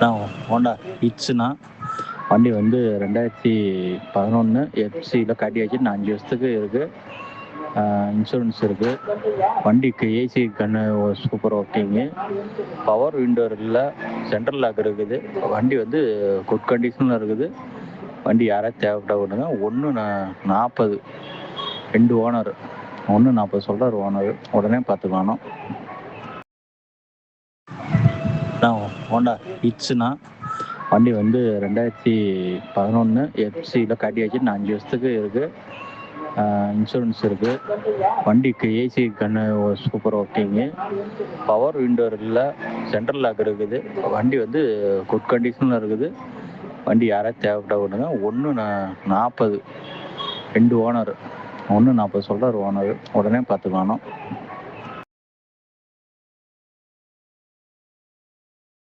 நான் ஹோண்டா ஹிட்ஸ்ண்ணா. வண்டி வந்து 2011 எஃப்சியில் காட்டியாச்சு. இன்னும் 5 வருஷத்துக்கு இருக்குது. இன்சூரன்ஸ் இருக்குது. வண்டிக்கு ஏசி கண்ணு சூப்பர் ஒர்க்கிங்கு. பவர் விண்டோ இருக்குல்ல, சென்ட்ரல் லாக் இருக்குது. வண்டி வந்து குட் கண்டிஷனில் இருக்குது. வண்டி யாராவது தேவைப்பட்ட விடுங்க. 140 2 ஓனர். 140 சொல்கிறார் ஓனர். உடனே பார்த்துக்கணும். நான் ஹோண்டா ஹிட்ஸ்ண்ணா. வண்டி வந்து 2011 எஃப்சியில் காட்டியாச்சு. இன்னும் 5 வருஷத்துக்கு இருக்குது. இன்சூரன்ஸ் இருக்குது. வண்டிக்கு ஏசி கண்ணு சூப்பர் ஒர்க்கிங்கு. பவர் விண்டோ இருக்குல்ல, சென்ட்ரல் லாக் இருக்குது. வண்டி வந்து குட் கண்டிஷனில் இருக்குது. வண்டி யாராவது தேவைப்பட்ட விடுங்க. 140 2 ஓனர். 140 சொல்கிறார் ஓனர். உடனே பார்த்துக்கணும்.